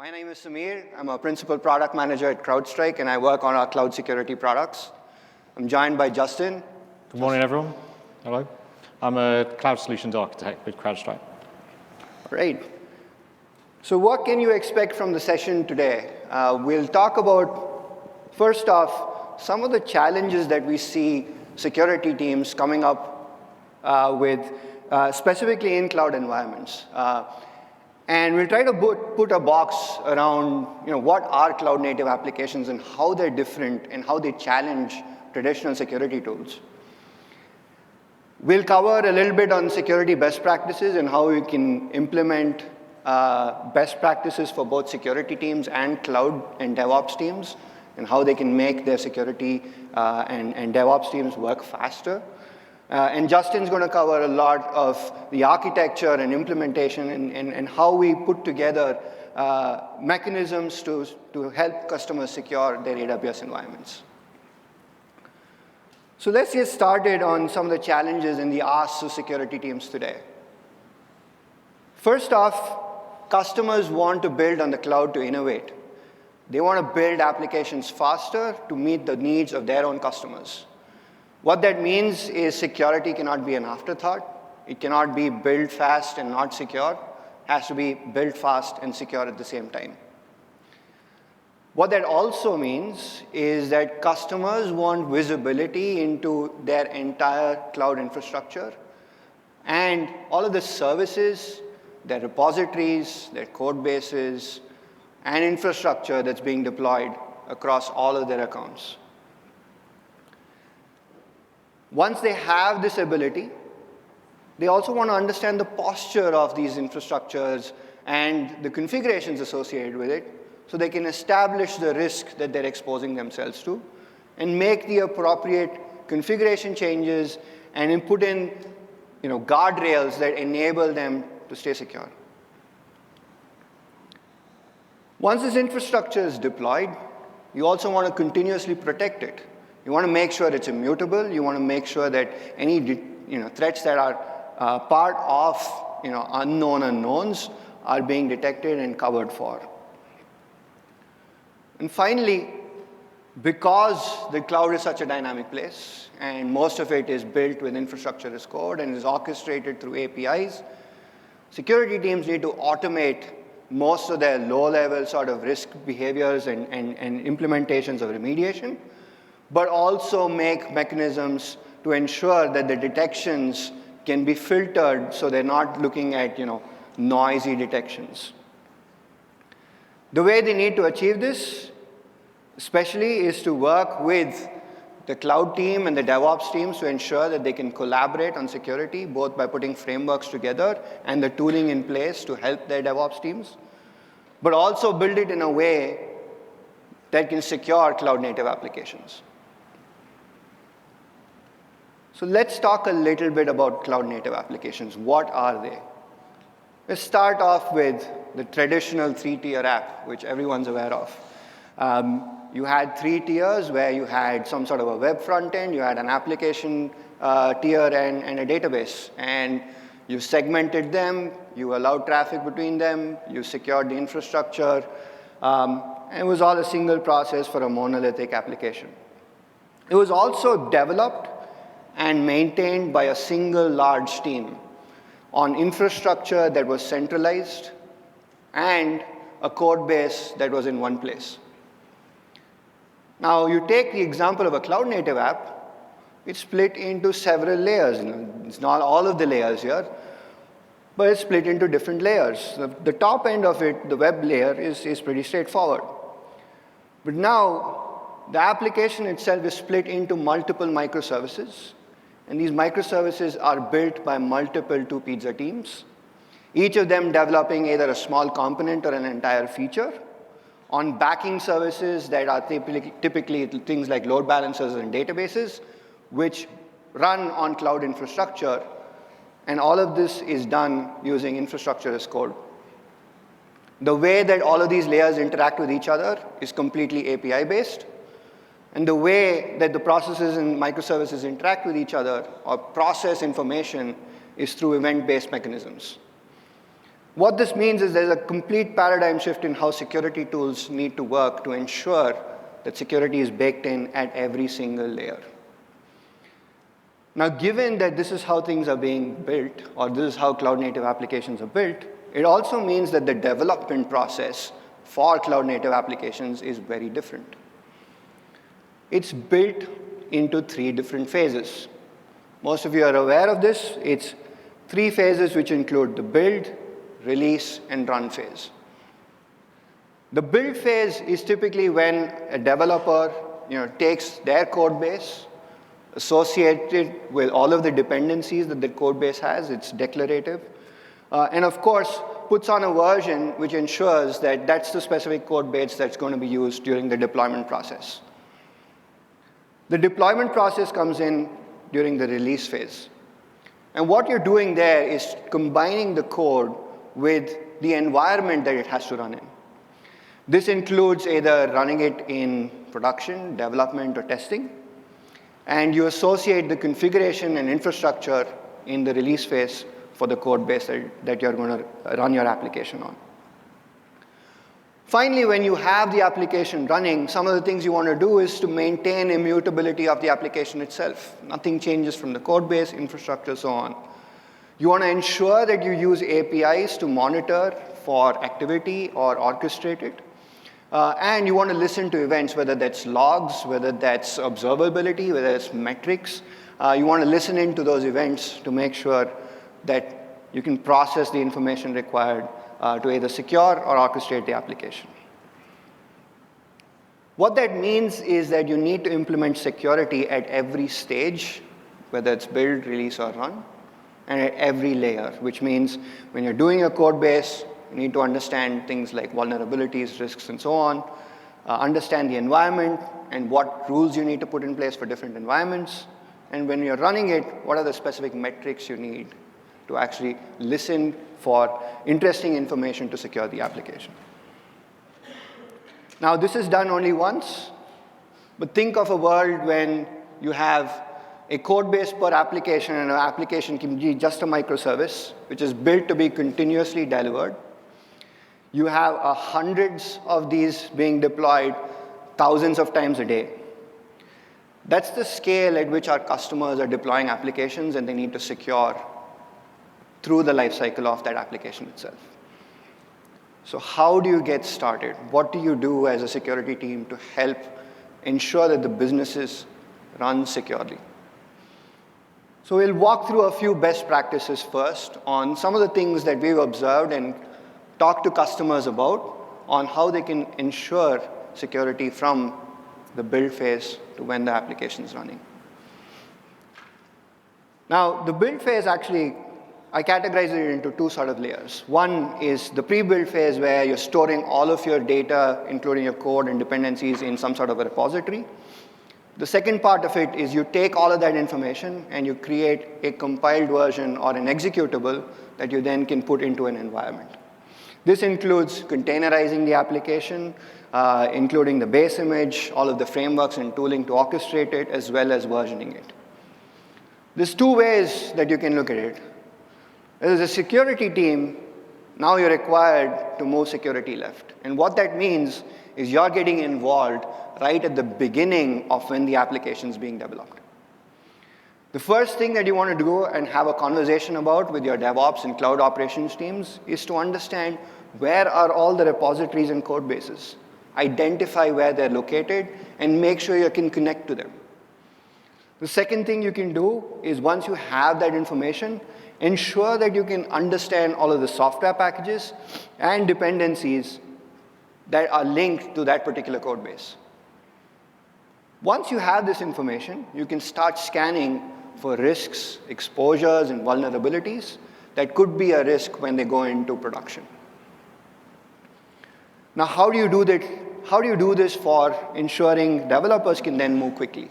My name is Samir. I'm a principal product manager at CrowdStrike, and I work on our cloud security products. I'm joined by Justin. Good morning, everyone. Hello. I'm a cloud solutions architect with CrowdStrike. Great. So what can you expect from the session today? We'll talk about, first off, some of the challenges that we see security teams coming up with, specifically in cloud environments. And we'll try to put a box around what are cloud-native applications and how they're different and how they challenge traditional security tools. We'll cover a little bit on security best practices and how we can implement best practices for both security teams and cloud and DevOps teams, and how they can make their security and DevOps teams work faster. And Justin's going to cover a lot of the architecture and implementation and how we put together mechanisms to help customers secure their AWS environments. So let's get started on some of the challenges and the asks to security teams today. First off, customers want to build on the cloud to innovate. They want to build applications faster to meet the needs of their own customers. What that means is security cannot be an afterthought. It cannot be built fast and not secure. It has to be built fast and secure at the same time. What that also means is that customers want visibility into their entire cloud infrastructure and all of the services, their repositories, their code bases, and infrastructure that's being deployed across all of their accounts. Once they have this ability, they also want to understand the posture of these infrastructures and the configurations associated with it so they can establish the risk that they're exposing themselves to and make the appropriate configuration changes and put in guardrails that enable them to stay secure. Once this infrastructure is deployed, you also want to continuously protect it. You want to make sure it's immutable. You want to make sure that any threats that are part of unknown unknowns are being detected and covered for. And finally, because the cloud is such a dynamic place and most of it is built with infrastructure as code and is orchestrated through APIs, security teams need to automate most of their low-level sort of risk behaviors and implementations of remediation, but also make mechanisms to ensure that the detections can be filtered so they're not looking at noisy detections. The way they need to achieve this, especially, is to work with the cloud team and the DevOps teams to ensure that they can collaborate on security, both by putting frameworks together and the tooling in place to help their DevOps teams, but also build it in a way that can secure cloud-native applications. So let's talk a little bit about cloud-native applications. What are they? Let's start off with the traditional three-tier app, which everyone's aware of. You had 3 tiers where you had some sort of a web front end, you had an application tier and a database. And you segmented them, you allowed traffic between them, you secured the infrastructure, and it was all a single process for a monolithic application. It was also developed and maintained by a single large team on infrastructure that was centralized and a code base that was in one place. Now, you take the example of a cloud-native app, it's split into several layers. It's not all of the layers here, but it's split into different layers. The top end of it, the web layer, is pretty straightforward. But now, the application itself is split into multiple microservices. And these microservices are built by multiple two-pizza teams, each of them developing either a small component or an entire feature on backing services that are typically things like load balancers and databases, which run on cloud infrastructure. And all of this is done using infrastructure as code. The way that all of these layers interact with each other is completely API-based. And the way that the processes and microservices interact with each other or process information is through event-based mechanisms. What this means is there's a complete paradigm shift in how security tools need to work to ensure that security is baked in at every single layer. Now, given that this is how things are being built, or this is how cloud-native applications are built, it also means that the development process for cloud-native applications is very different. It's built into 3 different phases. Most of you are aware of this. It's 3 phases which include the build, release, and run phase. The build phase is typically when a developer takes their code base, associated with all of the dependencies that the code base has, it's declarative, and of course, puts on a version which ensures that that's the specific code base that's going to be used during the deployment process. The deployment process comes in during the release phase. And what you're doing there is combining the code with the environment that it has to run in. This includes either running it in production, development, or testing. And you associate the configuration and infrastructure in the release phase for the code base that you're going to run your application on. Finally, when you have the application running, some of the things you want to do is to maintain immutability of the application itself. Nothing changes from the code base, infrastructure, so on. You want to ensure that you use APIs to monitor for activity or orchestrate it. And you want to listen to events, whether that's logs, whether that's observability, whether it's metrics. You want to listen into those events to make sure that you can process the information required to either secure or orchestrate the application. What that means is that you need to implement security at every stage, whether it's build, release, or run, and at every layer, which means when you're doing a code base, you need to understand things like vulnerabilities, risks, and so on, understand the environment and what rules you need to put in place for different environments, and when you're running it, what are the specific metrics you need to actually listen for interesting information to secure the application. Now, this is done only once, but think of a world when you have a code base per application, and an application can be just a microservice, which is built to be continuously delivered. You have hundreds of these being deployed thousands of times a day. That's the scale at which our customers are deploying applications, and they need to secure through the lifecycle of that application itself. So how do you get started? What do you do as a security team to help ensure that the businesses run securely? So we'll walk through a few best practices first on some of the things that we've observed and talk to customers about on how they can ensure security from the build phase to when the application is running. Now, the build phase actually, I categorize it into 2 sort of layers. One is the pre-build phase, where you're storing all of your data, including your code and dependencies, in some sort of a repository. The second part of it is you take all of that information and you create a compiled version or an executable that you then can put into an environment. This includes containerizing the application, including the base image, all of the frameworks and tooling to orchestrate it, as well as versioning it. There's 2 ways that you can look at it. As a security team, now you're required to move security left. And what that means is you're getting involved right at the beginning of when the application is being developed. The first thing that you want to do and have a conversation about with your DevOps and cloud operations teams is to understand where are all the repositories and code bases. Identify where they're located and make sure you can connect to them. The second thing you can do is, once you have that information, ensure that you can understand all of the software packages and dependencies that are linked to that particular code base. Once you have this information, you can start scanning for risks, exposures, and vulnerabilities that could be a risk when they go into production. Now, how do you do that? How do you do this for ensuring developers can then move quickly?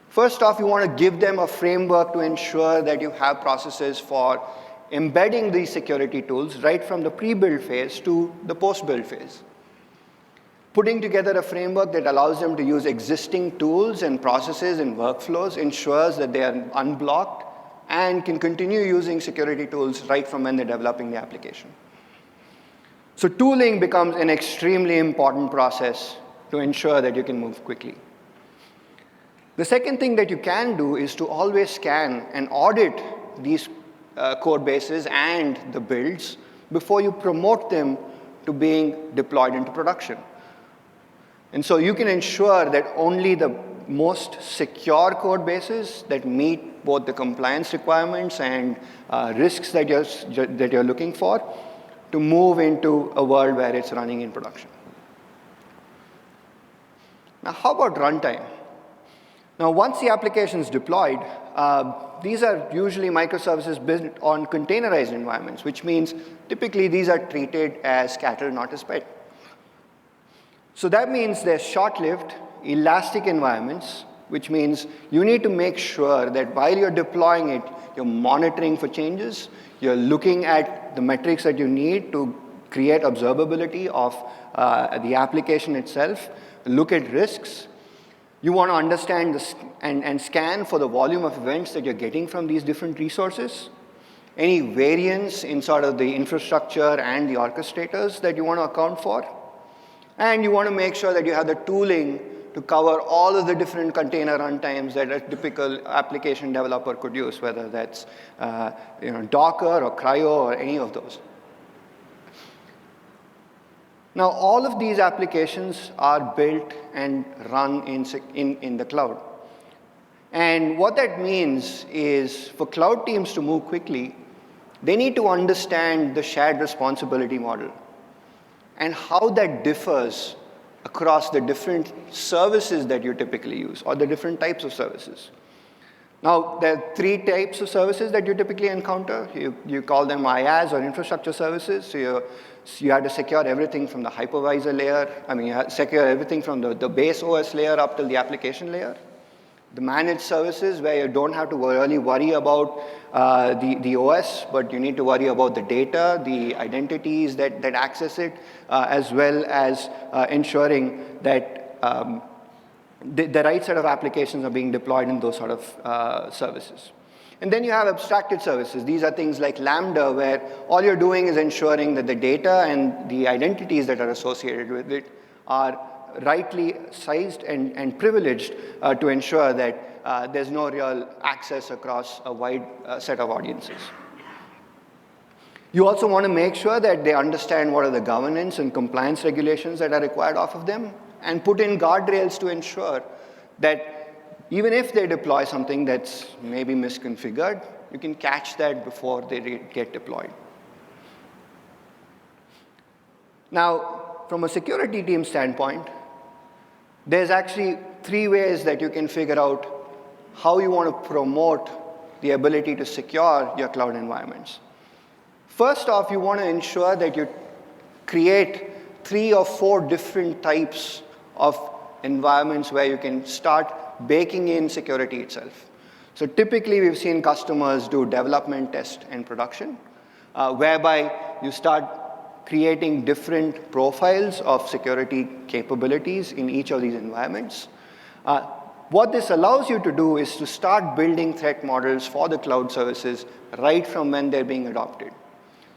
First off, you want to give them a framework to ensure that you have processes for embedding these security tools right from the pre-build phase to the post-build phase. Putting together a framework that allows them to use existing tools and processes and workflows ensures that they are unblocked and can continue using security tools right from when they're developing the application. So tooling becomes an extremely important process to ensure that you can move quickly. The second thing that you can do is to always scan and audit these code bases and the builds before you promote them to being deployed into production. And so you can ensure that only the most secure code bases that meet both the compliance requirements and risks that you're looking for to move into a world where it's running in production. Now, how about runtime? Now, once the application is deployed, these are usually microservices built on containerized environments, which means typically these are treated as cattle, not as pet. So that means they're short-lived, elastic environments, which means you need to make sure that while you're deploying it, you're monitoring for changes, you're looking at the metrics that you need to create observability of the application itself, look at risks. You want to understand and scan for the volume of events that you're getting from these different resources, any variance in sort of the infrastructure and the orchestrators that you want to account for, and you want to make sure that you have the tooling to cover all of the different container runtimes that a typical application developer could use, whether that's Docker or Cryo or any of those. Now, all of these applications are built and run in the cloud. And what that means is for cloud teams to move quickly, they need to understand the shared responsibility model and how that differs across the different services that you typically use or the different types of services. Now, there are three types of services that you typically encounter. You call them IaaS or infrastructure services. So you have to secure everything from the hypervisor layer. You have to secure everything from the base OS layer up to the application layer. The managed services, where you don't have to really worry about the OS, but you need to worry about the data, the identities that access it, as well as ensuring that the right set of applications are being deployed in those sort of services. And then you have abstracted services. These are things like Lambda, where all you're doing is ensuring that the data and the identities that are associated with it are rightly sized and privileged to ensure that there's no real access across a wide set of audiences. You also want to make sure that they understand what are the governance and compliance regulations that are required off of them, and put in guardrails to ensure that even if they deploy something that's maybe misconfigured, you can catch that before they get deployed. Now, from a security team standpoint, there's actually three ways that you can figure out how you want to promote the ability to secure your cloud environments. First off, you want to ensure that you create 3 or 4 different types of environments where you can start baking in security itself. So typically, we've seen customers do development, test, and production, whereby you start creating different profiles of security capabilities in each of these environments. What this allows you to do is to start building threat models for the cloud services right from when they're being adopted.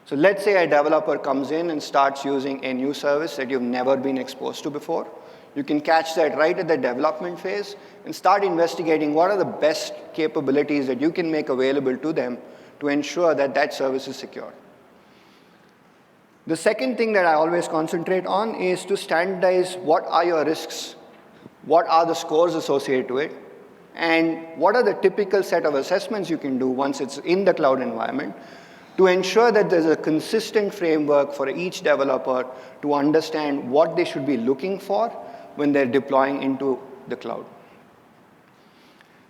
So let's say a developer comes in and starts using a new service that you've never been exposed to before. You can catch that right at the development phase and start investigating what are the best capabilities that you can make available to them to ensure that that service is secure. The second thing that I always concentrate on is to standardize what are your risks, what are the scores associated to it, and what are the typical set of assessments you can do once it's in the cloud environment to ensure that there's a consistent framework for each developer to understand what they should be looking for when they're deploying into the cloud.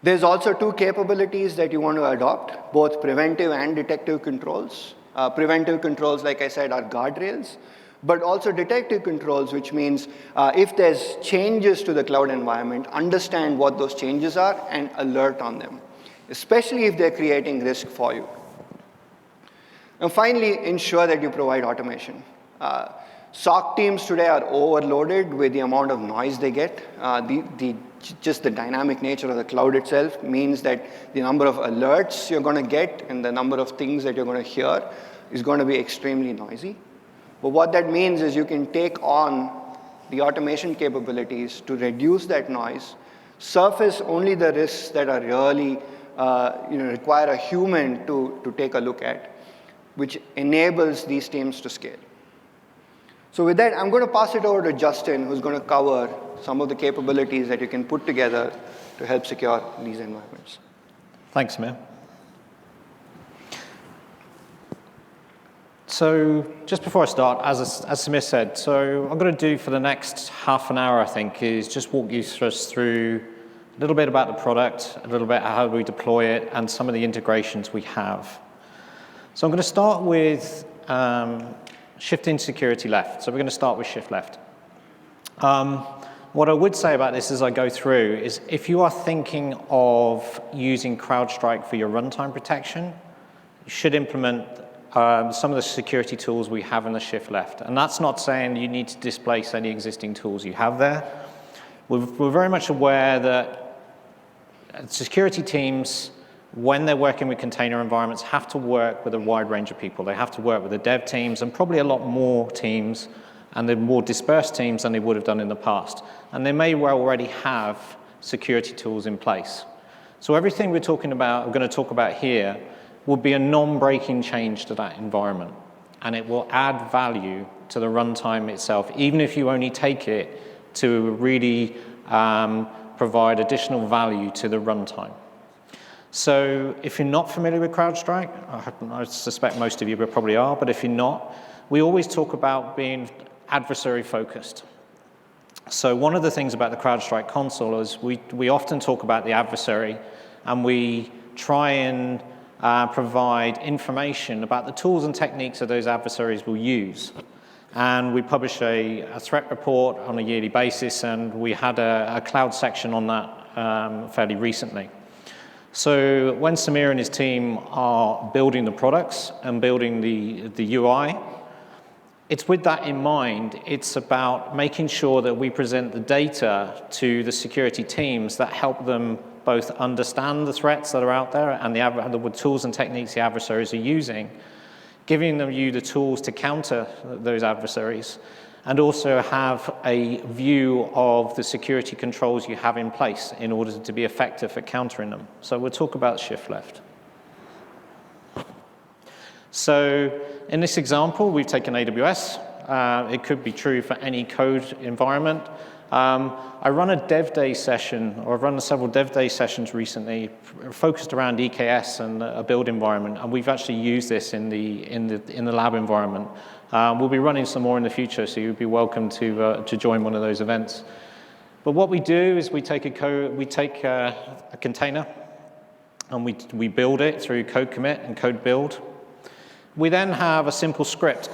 There's also 2 capabilities that you want to adopt, both preventive and detective controls. Preventive controls, like I said, are guardrails, but also detective controls, which means if there's changes to the cloud environment, understand what those changes are and alert on them, especially if they're creating risk for you. And finally, ensure that you provide automation. SOC teams today are overloaded with the amount of noise they get. The just the dynamic nature of the cloud itself means that the number of alerts you're going to get and the number of things that you're going to hear is going to be extremely noisy. But what that means is you can take on the automation capabilities to reduce that noise, surface only the risks that are really require a human to take a look at, which enables these teams to scale. So with that, I'm going to pass it over to Justin, who's going to cover some of the capabilities that you can put together to help secure these environments. Thanks, Samir. So just before I start, as Samir said, so what I'm going to do for the next half an hour, I think, is just walk you through a little bit about the product, a little bit how we deploy it, and some of the integrations we have. So I'm going to start with shifting security left. So we're going to start with shift left. What I would say about this as I go through is if you are thinking of using CrowdStrike for your runtime protection, you should implement some of the security tools we have in the shift left. And that's not saying you need to displace any existing tools you have there. We're very much aware that security teams, when they're working with container environments, have to work with a wide range of people. They have to work with the dev teams and probably a lot more teams and the more dispersed teams than they would have done in the past. And they may well already have security tools in place. So everything we're going to talk about here will be a non-breaking change to that environment. And it will add value to the runtime itself, even if you only take it to really provide additional value to the runtime. So if you're not familiar with CrowdStrike, I suspect most of you probably are, but if you're not, we always talk about being adversary focused. So one of the things about the CrowdStrike console is we often talk about the adversary, and we try and provide information about the tools and techniques that those adversaries will use. And we publish a threat report on a yearly basis, and we had a cloud section on that fairly recently. So when Samir and his team are building the products and building the UI, it's with that in mind. It's about making sure that we present the data to the security teams that help them both understand the threats that are out there and the tools and techniques the adversaries are using, giving you the tools to counter those adversaries, and also have a view of the security controls you have in place in order to be effective at countering them. So we'll talk about shift left. So in this example, we've taken AWS. It could be true for any code environment. I run a dev day session, or I've run several dev day sessions recently, focused around EKS and a build environment, and we've actually used this in the lab environment. We'll be running some more in the future, so you'd be welcome to join one of those events. But what we do is we take a container, and we build it through code commit and code build. We then have a simple script.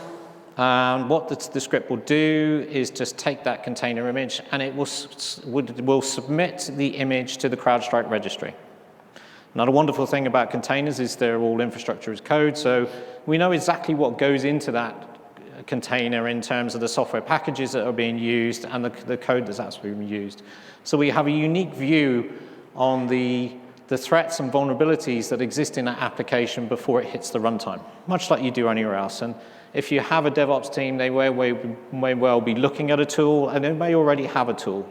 What the script will do is just take that container image, and it will submit the image to the CrowdStrike registry. Now, the wonderful thing about containers is they're all infrastructure as code, so we know exactly what goes into that container in terms of the software packages that are being used and the code that's actually being used. So we have a unique view on the threats and vulnerabilities that exist in that application before it hits the runtime, much like you do anywhere else. And if you have a DevOps team, they may well be looking at a tool, and they may already have a tool.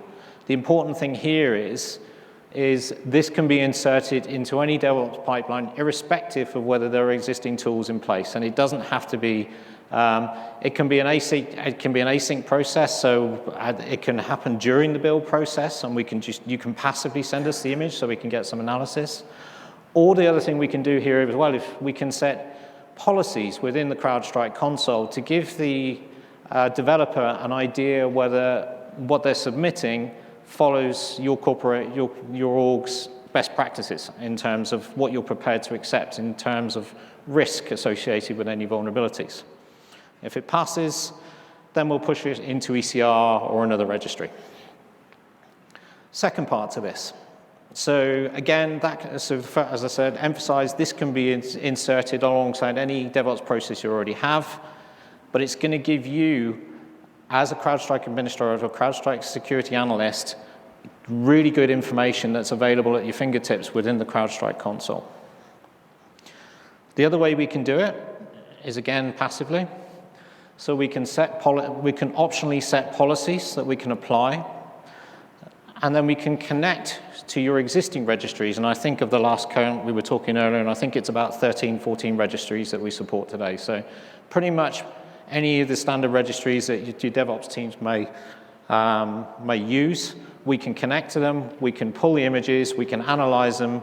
The important thing here is this can be inserted into any DevOps pipeline, irrespective of whether there are existing tools in place. And it doesn't have to be. It can be an async process, so it can happen during the build process, and you can passively send us the image so we can get some analysis. Or the other thing we can do here as well, if we can set policies within the CrowdStrike console to give the developer an idea whether what they're submitting follows your org's best practices in terms of what you're prepared to accept in terms of risk associated with any vulnerabilities. If it passes, then we'll push it into ECR or another registry. Second part to this. So again, as I said, emphasize this can be inserted alongside any DevOps process you already have, but it's going to give you, as a CrowdStrike administrator or CrowdStrike security analyst, really good information that's available at your fingertips within the CrowdStrike console. The other way we can do it is, again, passively. So we can optionally set policies that we can apply, and then we can connect to your existing registries. And I think of the last count we were talking earlier, and I think it's about 13, 14 registries that we support today. So pretty much any of the standard registries that your DevOps teams may use, we can connect to them, we can pull the images, we can analyze them,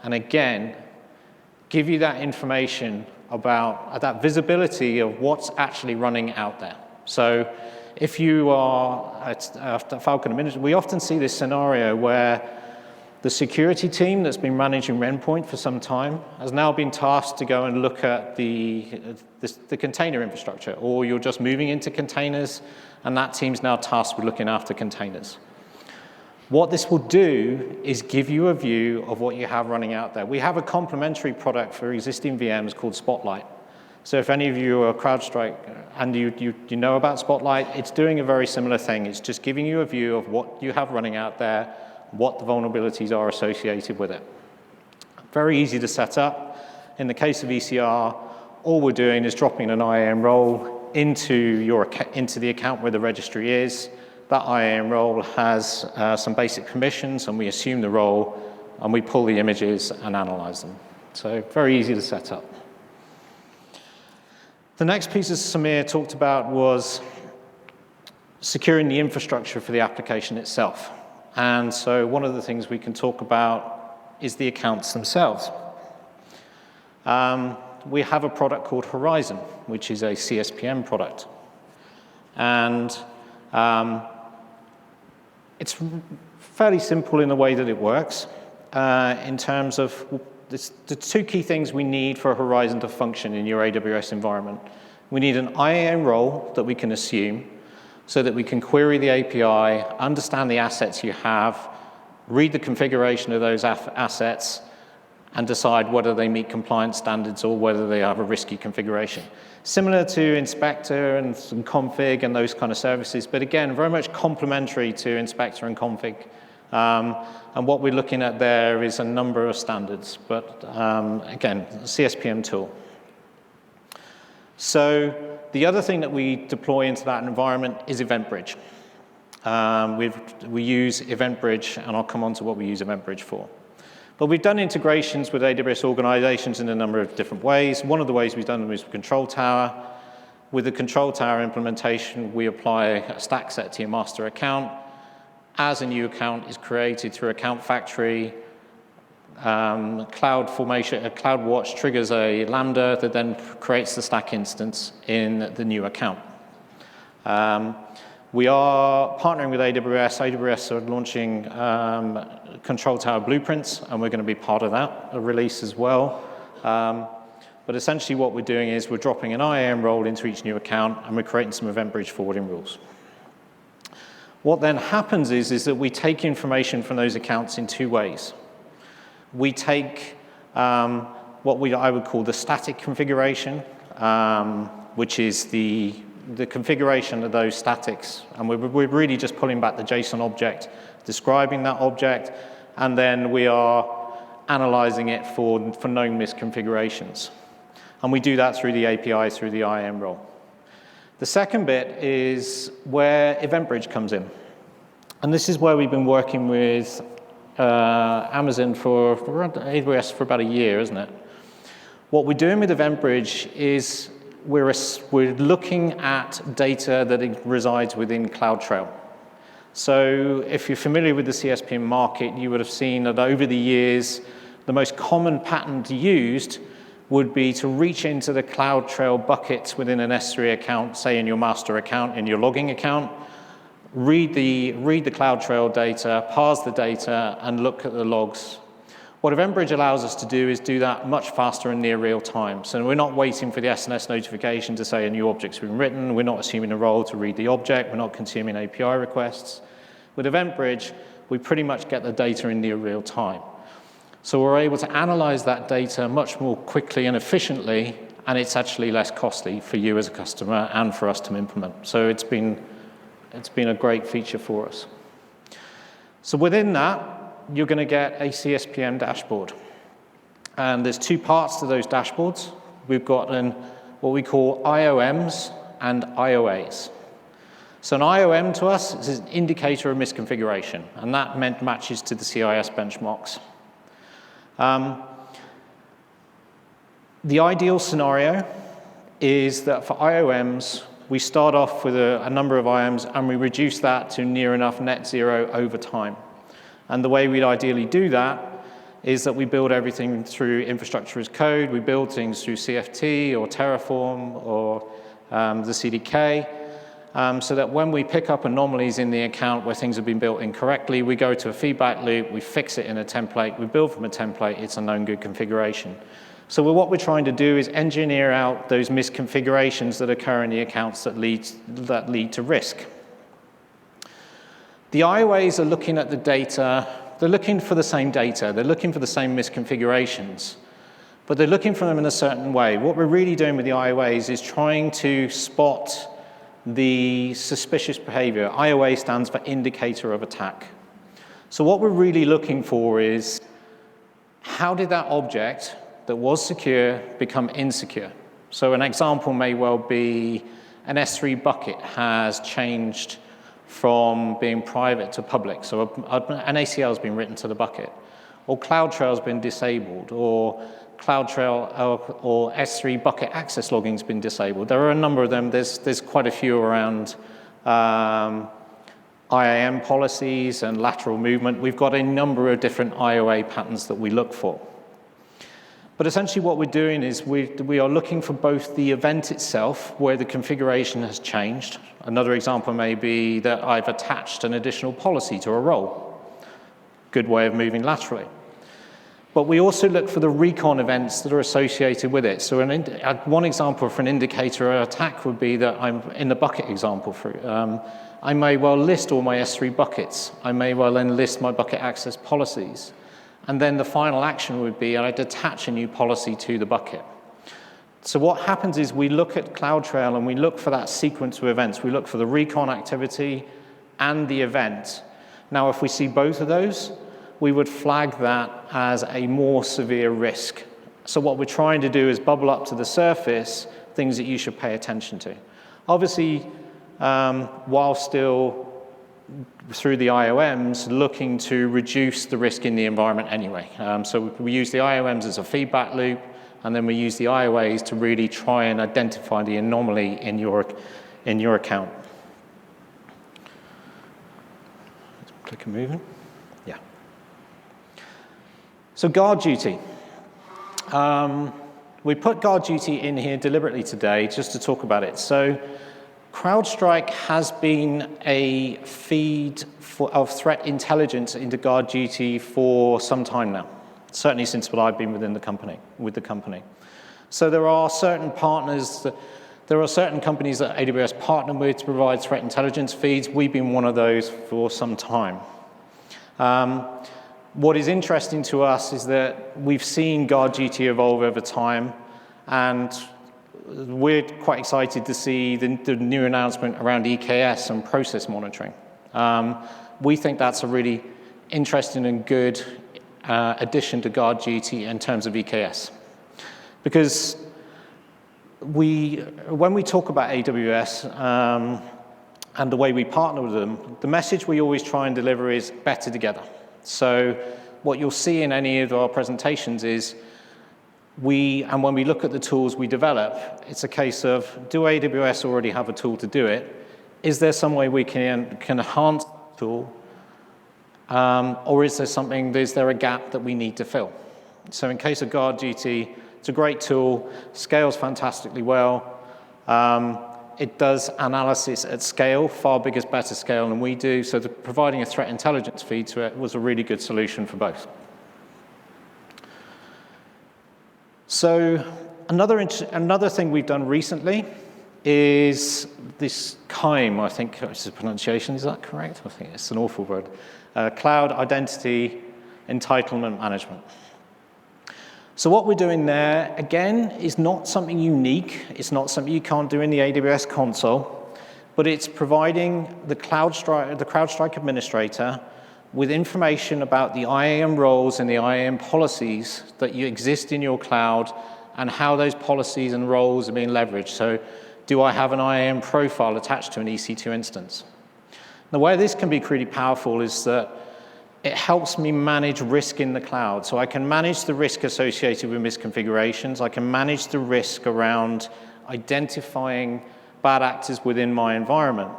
and again, give you that information about that visibility of what's actually running out there. So if you are at Falcon Administrator, we often see this scenario where the security team that's been managing endpoint for some time has now been tasked to go and look at the container infrastructure, or you're just moving into containers, and that team's now tasked with looking after containers. What this will do is give you a view of what you have running out there. We have a complementary product for existing VMs called Spotlight. So if any of you are CrowdStrike and you know about Spotlight, it's doing a very similar thing. It's just giving you a view of what you have running out there, what the vulnerabilities are associated with it. Very easy to set up. In the case of ECR, all we're doing is dropping an IAM role into the account where the registry is. That IAM role has some basic permissions, and we assume the role, and we pull the images and analyze them. So very easy to set up. The next piece that Samir talked about was securing the infrastructure for the application itself. And so one of the things we can talk about is the accounts themselves. We have a product called Horizon, which is a CSPM product. And it's fairly simple in the way that it works in terms of the two key things we need for Horizon to function in your AWS environment. We need an IAM role that we can assume so that we can query the API, understand the assets you have, read the configuration of those assets, and decide whether they meet compliance standards or whether they have a risky configuration. Similar to Inspector and some config and those kind of services, but again, very much complementary to Inspector and config. And what we're looking at there is a number of standards, but again, CSPM tool. So the other thing that we deploy into that environment is EventBridge. We use EventBridge, and I'll come on to what we use EventBridge for. But we've done integrations with AWS organizations in a number of different ways. One of the ways we've done them is Control Tower. With the Control Tower implementation, we apply a stack set to your master account. As a new account is created through Account Factory, CloudWatch triggers a Lambda that then creates the stack instance in the new account. We are partnering with AWS. AWS are launching Control Tower blueprints, and we're going to be part of that release as well. But essentially what we're doing is we're dropping an IAM role into each new account, and we're creating some EventBridge forwarding rules. What then happens is that we take information from those accounts in two ways. We take what I would call the static configuration, which is the configuration of those statics. And we're really just pulling back the JSON object, describing that object, and then we are analyzing it for known misconfigurations. And we do that through the API, through the IAM role. The second bit is where EventBridge comes in. And this is where we've been working with Amazon for AWS for about a year, isn't it? What we're doing with EventBridge is we're looking at data that resides within CloudTrail. So if you're familiar with the CSPM market, you would have seen that over the years, the most common pattern used would be to reach into the CloudTrail buckets within an S3 account, say in your master account, in your logging account, read the CloudTrail data, parse the data, and look at the logs. What EventBridge allows us to do is do that much faster and near real time. So we're not waiting for the SNS notification to say a new object's been written. We're not assuming a role to read the object. We're not consuming API requests. With EventBridge, we pretty much get the data in near real time. So we're able to analyze that data much more quickly and efficiently, and it's actually less costly for you as a customer and for us to implement. So it's been a great feature for us. So within that, you're going to get a CSPM dashboard. And there's two parts to those dashboards. We've got what we call IOMs and IOAs. So an IOM to us is an indicator of misconfiguration, and that matches to the CIS benchmarks. The ideal scenario is that for IOMs, we start off with a number of IOMs and we reduce that to near enough net zero over time. And the way we'd ideally do that is that we build everything through infrastructure as code. We build things through CFT or Terraform or the CDK, so that when we pick up anomalies in the account where things have been built incorrectly, we go to a feedback loop, we fix it in a template, we build from a template, it's a known good configuration. So what we're trying to do is engineer out those misconfigurations that occur in the accounts that lead to risk. The IOAs are looking at the data. They're looking for the same data. They're looking for the same misconfigurations, but they're looking for them in a certain way. What we're really doing with the IOAs is trying to spot the suspicious behavior. IOA stands for indicator of attack. So what we're really looking for is, how did that object that was secure become insecure? So an example may well be an S3 bucket has changed from being private to public. So an ACL has been written to the bucket, or CloudTrail has been disabled, or CloudTrail or S3 bucket access logging has been disabled. There are a number of them. There's quite a few around IAM policies and lateral movement. We've got a number of different IOA patterns that we look for. But essentially what we're doing is we are looking for both the event itself, where the configuration has changed. Another example may be that I've attached an additional policy to a role. Good way of moving laterally. But we also look for the recon events that are associated with it. So one example for an indicator of attack would be that I'm in the bucket example. I may well list all my S3 buckets. I may well then list my bucket access policies. And then the final action would be I'd attach a new policy to the bucket. So what happens is we look at CloudTrail and we look for that sequence of events. We look for the recon activity and the event. Now, if we see both of those, we would flag that as a more severe risk. So what we're trying to do is bubble up to the surface things that you should pay attention to. Obviously, while still through the IOMs, looking to reduce the risk in the environment anyway. So we use the IOMs as a feedback loop, and then we use the IOAs to really try and identify the anomaly in your account. Click and moving. Yeah. So GuardDuty. We put GuardDuty in here deliberately today just to talk about it. So CrowdStrike has been a feed of threat intelligence into GuardDuty for some time now, certainly since I've been with the company. So there are certain partners, there are certain companies that AWS partner with to provide threat intelligence feeds. We've been one of those for some time. What is interesting to us is that we've seen GuardDuty evolve over time, and we're quite excited to see the new announcement around EKS and process monitoring. We think that's a really interesting and good addition to GuardDuty in terms of EKS. Because when we talk about AWS and the way we partner with them, the message we always try and deliver is better together. So what you'll see in any of our presentations is when we look at the tools we develop, it's a case of, do AWS already have a tool to do it? Is there some way we can enhance the tool? Or is there a gap that we need to fill? So in case of GuardDuty, it's a great tool, scales fantastically well. It does analysis at scale, far bigger, better scale than we do. So providing a threat intelligence feed to it was a really good solution for both. So another thing we've done recently is this CIEM, I think is the pronunciation, is that correct? I think it's an awful word. Cloud Identity Entitlement Management. So what we're doing there, again, is not something unique. It's not something you can't do in the AWS console, but it's providing the CrowdStrike administrator with information about the IAM roles and the IAM policies that you exist in your cloud and how those policies and roles are being leveraged. So do I have an IAM profile attached to an EC2 instance? The way this can be really powerful is that it helps me manage risk in the cloud. So I can manage the risk associated with misconfigurations. I can manage the risk around identifying bad actors within my environment.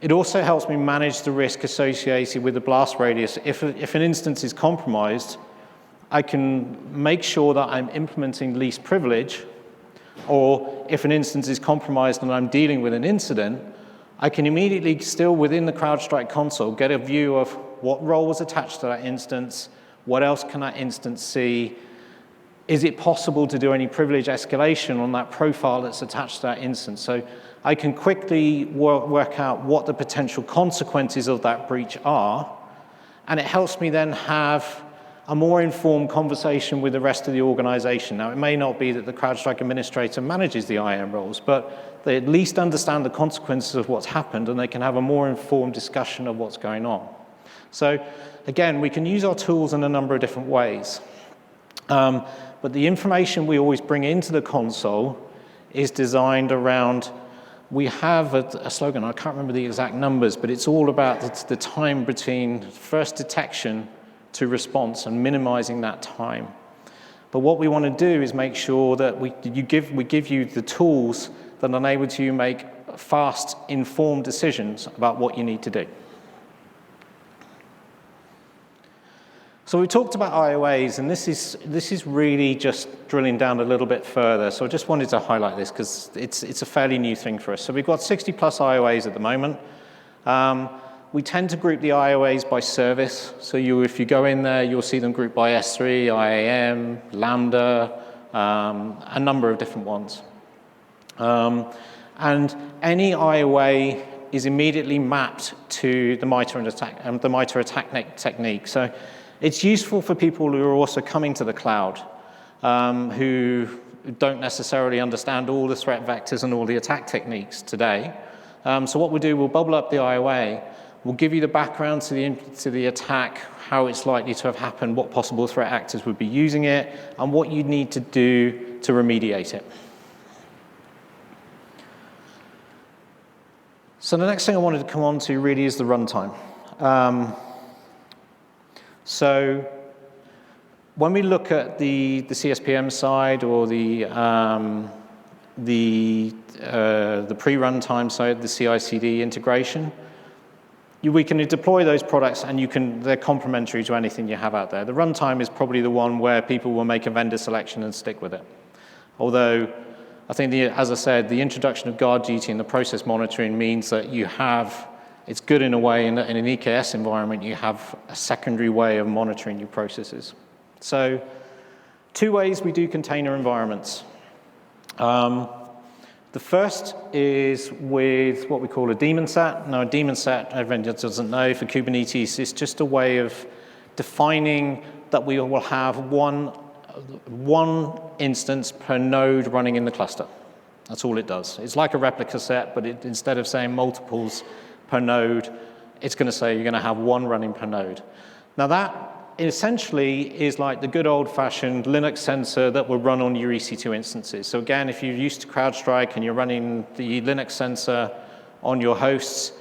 It also helps me manage the risk associated with the blast radius. If an instance is compromised, I can make sure that I'm implementing least privilege, or if an instance is compromised and I'm dealing with an incident, I can immediately, still within the CrowdStrike console, get a view of what role was attached to that instance, what else can that instance see, is it possible to do any privilege escalation on that profile that's attached to that instance? So I can quickly work out what the potential consequences of that breach are, and it helps me then have a more informed conversation with the rest of the organization. Now, it may not be that the CrowdStrike administrator manages the IAM roles, but they at least understand the consequences of what's happened, and they can have a more informed discussion of what's going on. So again, we can use our tools in a number of different ways. But the information we always bring into the console is designed around, we have a slogan, I can't remember the exact numbers, but it's all about the time between first detection to response and minimizing that time. But what we want to do is make sure that we give you the tools that enable you to make fast, informed decisions about what you need to do. So we talked about IOAs, and this is really just drilling down a little bit further. So I just wanted to highlight this because it's a fairly new thing for us. So we've got 60 plus IOAs at the moment. We tend to group the IOAs by service. So if you go in there, you'll see them grouped by S3, IAM, Lambda, a number of different ones. And any IOA is immediately mapped to the MITRE attack technique. So it's useful for people who are also coming to the cloud, who don't necessarily understand all the threat vectors and all the attack techniques today. So what we'll do, we'll bubble up the IOA, we'll give you the background to the attack, how it's likely to have happened, what possible threat actors would be using it, and what you need to do to remediate it. So the next thing I wanted to come on to really is the runtime. So when we look at the CSPM side or the pre-runtime side, the CI/CD integration, we can deploy those products, and they're complementary to anything you have out there. The runtime is probably the one where people will make a vendor selection and stick with it. Although I think, as I said, the introduction of GuardDuty and the process monitoring means that it's good in a way in an EKS environment, you have a secondary way of monitoring your processes. So 2 ways we do container environments. The first is with what we call a daemon set. Now, a daemon set, everyone doesn't know, for Kubernetes, is just a way of defining that we will have one instance per node running in the cluster. That's all it does. It's like a replica set, but instead of saying multiples per node, it's going to say you're going to have one running per node. Now that essentially is like the good old-fashioned Linux sensor that will run on your EC2 instances. So again, if you're used to CrowdStrike and you're running the Linux sensor on your hosts,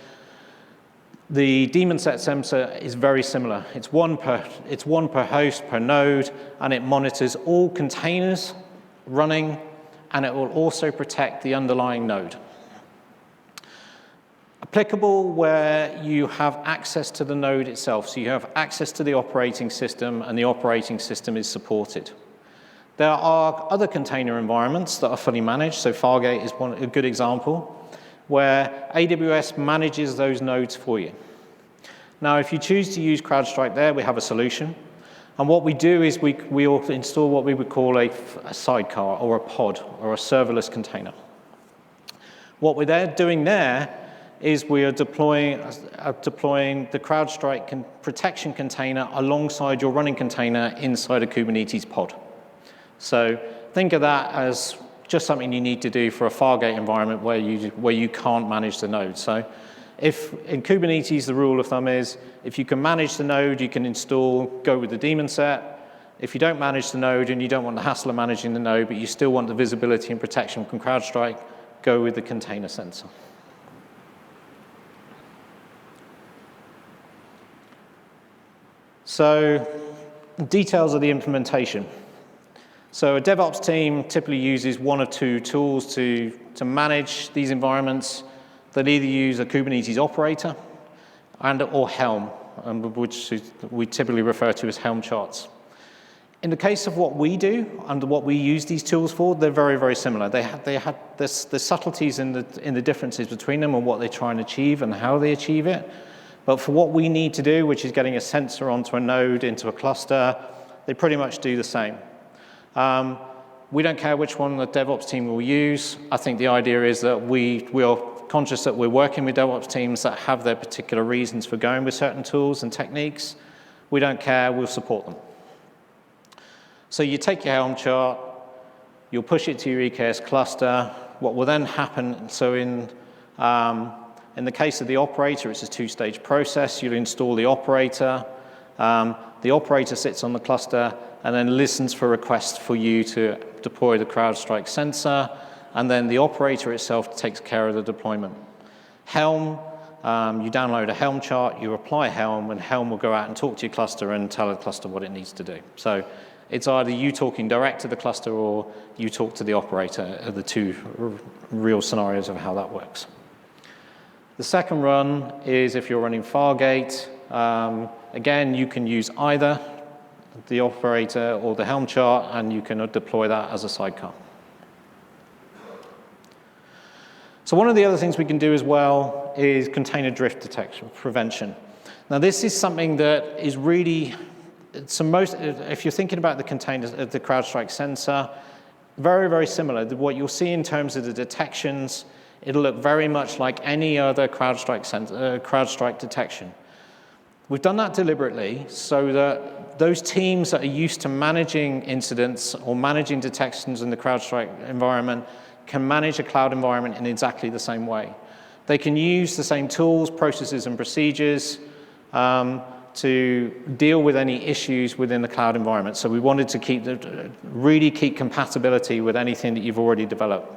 the daemon set sensor is very similar. It's one per host per node, and it monitors all containers running, and it will also protect the underlying node. Applicable where you have access to the node itself, so you have access to the operating system, and the operating system is supported. There are other container environments that are fully managed, so Fargate is a good example, where AWS manages those nodes for you. Now, if you choose to use CrowdStrike there, we have a solution. And what we do is we install what we would call a sidecar or a pod or a serverless container. What we're doing there is we are deploying the CrowdStrike protection container alongside your running container inside a Kubernetes pod. So think of that as just something you need to do for a Fargate environment where you can't manage the node. So If in Kubernetes, the rule of thumb is if you can manage the node, you can go with the daemon set. If you don't manage the node and you don't want the hassle of managing the node, but you still want the visibility and protection from CrowdStrike, go with the container sensor. So, details of the implementation. So a DevOps team typically uses one of two tools to manage these environments. They'll either use a Kubernetes operator or Helm, which we typically refer to as Helm charts. In the case of what we do and what we use these tools for, they're very, very similar. There's subtleties in the differences between them and what they try and achieve and how they achieve it. But for what we need to do, which is getting a sensor onto a node, into a cluster, they pretty much do the same. We don't care which one the DevOps team will use. I think the idea is that we are conscious that we're working with DevOps teams that have their particular reasons for going with certain tools and techniques. We don't care, we'll support them. So you take your Helm chart, you'll push it to your EKS cluster. What will then happen, so in the case of the operator, it's a two-stage process. You'll install the operator. The operator sits on the cluster and then listens for requests for you to deploy the CrowdStrike sensor. And then the operator itself takes care of the deployment. Helm, you download a Helm chart, you apply Helm, and Helm will go out and talk to your cluster and tell the cluster what it needs to do. So it's either you talking direct to the cluster or you talk to the operator are the two real scenarios of how that works. The second run is if you're running Fargate. Again, you can use either the operator or the Helm chart, and you can deploy that as a sidecar. So one of the other things we can do as well is container drift detection, prevention. Now, this is something that is really, if you're thinking about the containers, the CrowdStrike sensor, very, very similar. What you'll see in terms of the detections, it'll look very much like any other CrowdStrike detection. We've done that deliberately so that those teams that are used to managing incidents or managing detections in the CrowdStrike environment can manage a cloud environment in exactly the same way. They can use the same tools, processes, and procedures to deal with any issues within the cloud environment. So we wanted to really keep compatibility with anything that you've already developed.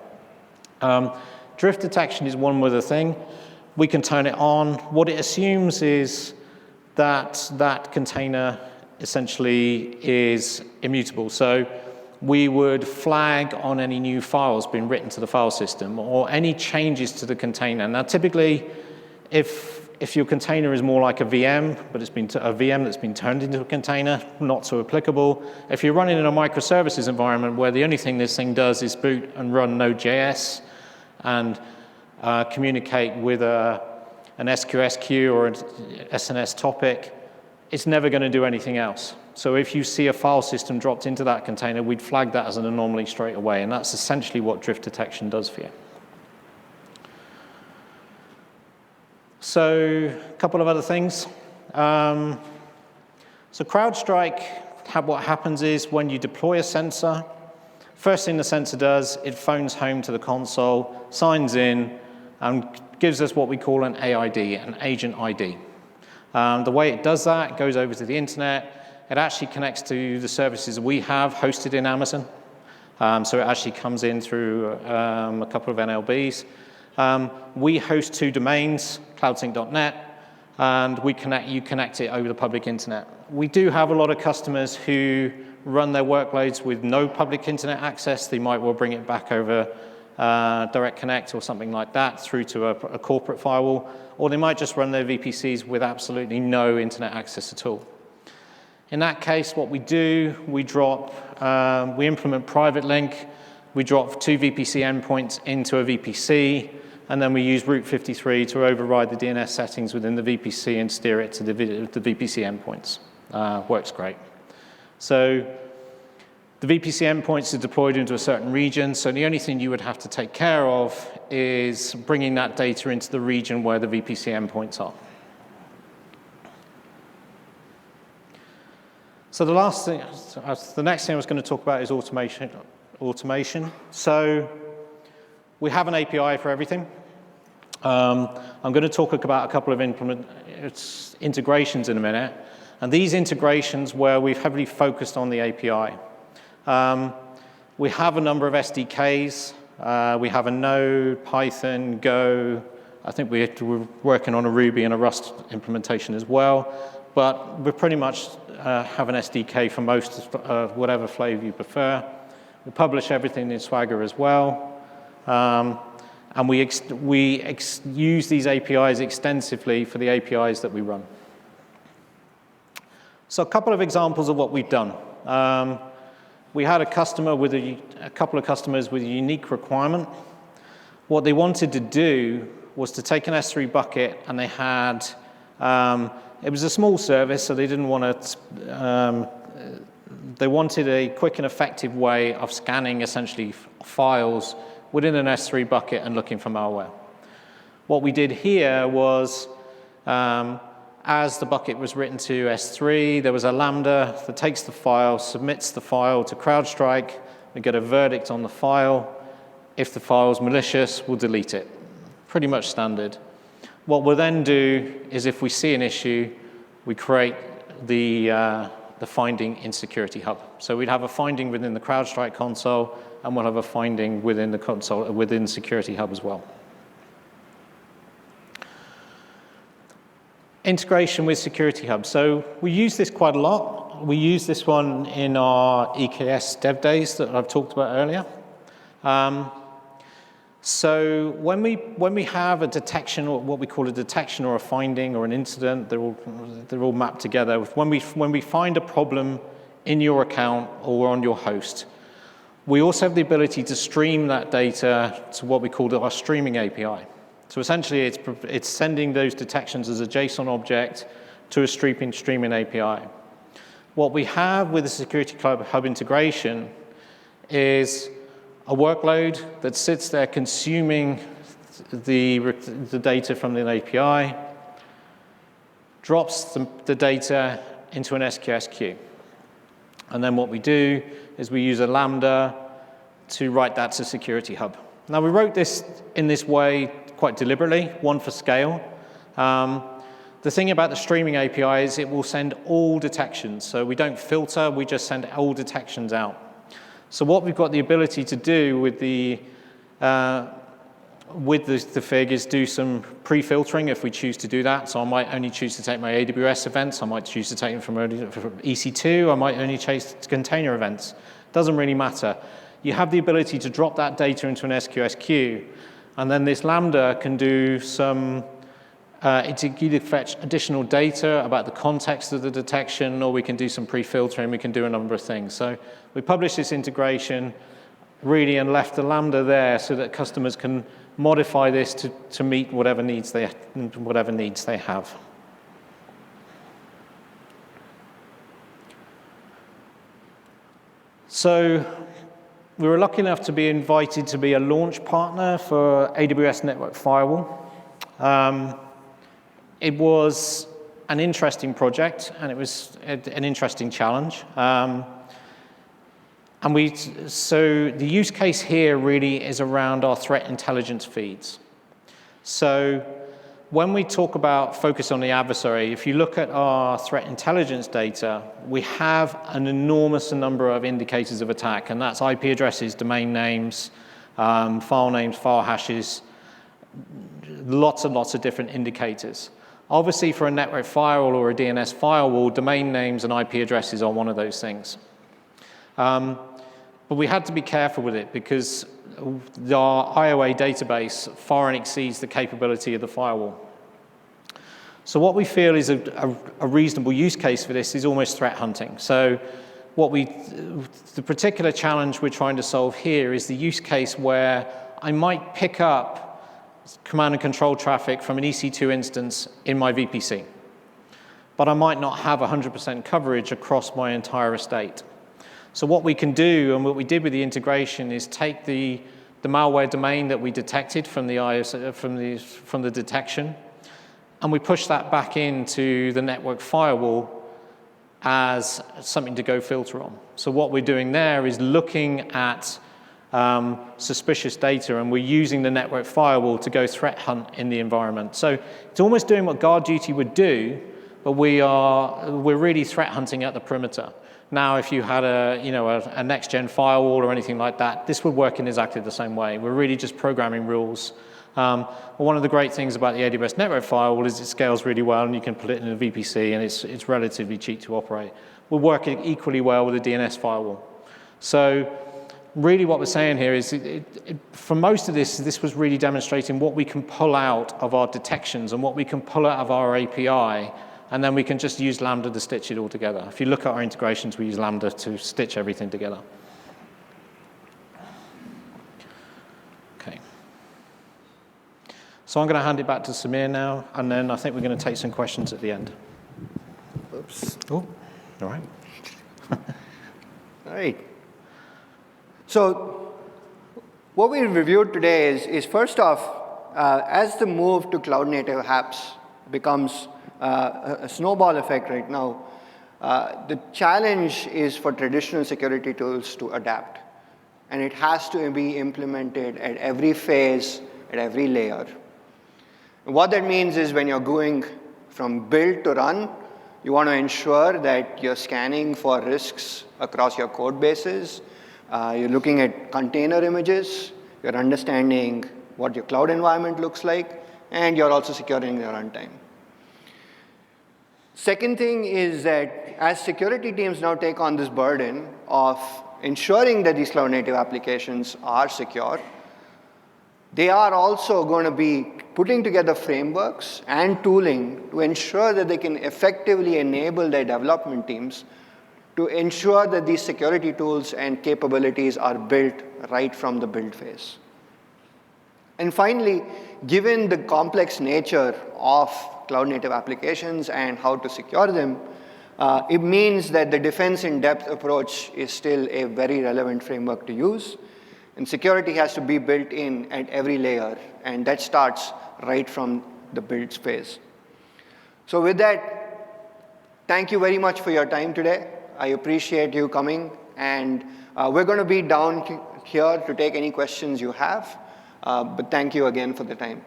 Drift detection is one other thing. We can turn it on. What it assumes is that that container essentially is immutable. So we would flag on any new files being written to the file system or any changes to the container. Now, typically, if your container is more like a VM, but it's been a VM that's been turned into a container, not so applicable. If you're running in a microservices environment where the only thing this thing does is boot and run Node.js and communicate with an SQS queue or an SNS topic, it's never going to do anything else. So if you see a file system dropped into that container, we'd flag that as an anomaly straight away, and that's essentially what drift detection does for you. So a couple of other things. So CrowdStrike, what happens is when you deploy a sensor, first thing the sensor does, it phones home to the console, signs in, and gives us what we call an AID, an agent ID. The way it does that, it goes over to the internet. It actually connects to the services we have hosted in Amazon. So it actually comes in through a couple of NLBs. We host two domains, cloudsync.net, and you connect it over the public internet. We do have a lot of customers who run their workloads with no public internet access. They might well bring it back over Direct Connect or something like that through to a corporate firewall, or they might just run their VPCs with absolutely no internet access at all. In that case, what we do, we implement PrivateLink, we drop two VPC endpoints into a VPC, and then we use Route 53 to override the DNS settings within the VPC and steer it to the VPC endpoints. Works great. So the VPC endpoints are deployed into a certain region, so the only thing you would have to take care of is bringing that data into the region where the VPC endpoints are. So the next thing I was going to talk about is automation. So we have an API for everything. I'm going to talk about a couple of integrations in a minute. And these integrations where we've heavily focused on the API. We have a number of SDKs. We have a Node, Python, Go. I think we're working on a Ruby and a Rust implementation as well. But we pretty much have an SDK for most whatever flavor you prefer. We publish everything in Swagger as well. And we use these APIs extensively for the APIs that we run. So a couple of examples of what we've done. We had a customer with a couple of customers with a unique requirement. What they wanted to do was to take an S3 bucket, and they had, it was a small service, so they didn't want to, they wanted a quick and effective way of scanning essentially files within an S3 bucket and looking for malware. What we did here was, as the bucket was written to S3, there was a Lambda that takes the file, submits the file to CrowdStrike. We get a verdict on the file. If the file's malicious, we'll delete it. Pretty much standard. What we'll then do is, if we see an issue, we create the finding in Security Hub. So we'd have a finding within the CrowdStrike console, and we'll have a finding within the console, within Security Hub as well. Integration with Security Hub. So we use this quite a lot. We use this one in our EKS dev days that I've talked about earlier. So when we have a detection, or what we call a detection or a finding or an incident, they're all mapped together. When we find a problem in your account or on your host, we also have the ability to stream that data to what we call our streaming API. So essentially, it's sending those detections as a JSON object to a streaming API. What we have with the Security Hub integration is a workload that sits there consuming the data from the API, drops the data into an SQS queue. And then what we do is we use a Lambda to write that to Security Hub. Now, we wrote this in this way quite deliberately, one for scale. The thing about the streaming API is it will send all detections. So we don't filter, we just send all detections out. So what we've got the ability to do with the fig is do some pre-filtering if we choose to do that. So I might only choose to take my AWS events. I might choose to take them from EC2. I might only chase container events. Doesn't really matter. You have the ability to drop that data into an SQS queue, and then this Lambda can do some, it can either fetch additional data about the context of the detection, or we can do some pre-filtering. We can do a number of things. So we published this integration really and left the Lambda there so that customers can modify this to meet whatever needs they have. So we were lucky enough to be invited to be a launch partner for AWS Network Firewall. It was an interesting project, and it was an interesting challenge. So the use case here really is around our threat intelligence feeds. So when we talk about focus on the adversary, if you look at our threat intelligence data, we have an enormous number of indicators of attack, and that's IP addresses, domain names, file names, file hashes, lots and lots of different indicators. Obviously, for a network firewall or a DNS firewall, domain names and IP addresses are one of those things. But we had to be careful with it because our IOA database far and exceeds the capability of the firewall. So what we feel is a reasonable use case for this is almost threat hunting. So the particular challenge we're trying to solve here is the use case where I might pick up command and control traffic from an EC2 instance in my VPC, but I might not have 100% coverage across my entire estate. So what we can do, and what we did with the integration, is take the malware domain that we detected from the detection, and we push that back into the network firewall as something to go filter on. So what we're doing there is looking at suspicious data, and we're using the network firewall to go threat hunt in the environment. So it's almost doing what GuardDuty would do, but we're really threat hunting at the perimeter. Now, if you had a next-gen firewall or anything like that, this would work in exactly the same way. We're really just programming rules. One of the great things about the AWS network firewall is it scales really well, and you can put it in a VPC, and it's relatively cheap to operate. We're working equally well with a DNS firewall. So really what we're saying here is, for most of this was really demonstrating what we can pull out of our detections and what we can pull out of our API, and then we can just use Lambda to stitch it all together. If you look at our integrations, we use Lambda to stitch everything together. Okay. So I'm going to hand it back to Samir now, and then I think we're going to take some questions at the end. Oops. Oh, all right. All right. So what we reviewed today is first off, as the move to cloud-native apps becomes a snowball effect right now, the challenge is for traditional security tools to adapt. And it has to be implemented at every phase, at every layer. And what that means is when you're going from build to run, you want to ensure that you're scanning for risks across your code bases. You're looking at container images. You're understanding what your cloud environment looks like. And you're also securing your runtime. Second thing is that as security teams now take on this burden of ensuring that these cloud-native applications are secure, they are also going to be putting together frameworks and tooling to ensure that they can effectively enable their development teams to ensure that these security tools and capabilities are built right from the build phase. And finally, given the complex nature of cloud-native applications and how to secure them, it means that the defense-in-depth approach is still a very relevant framework to use. And security has to be built in at every layer, and that starts right from the build phase. So with that, thank you very much for your time today. I appreciate you coming, and we're going to be down here to take any questions you have. But thank you again for the time.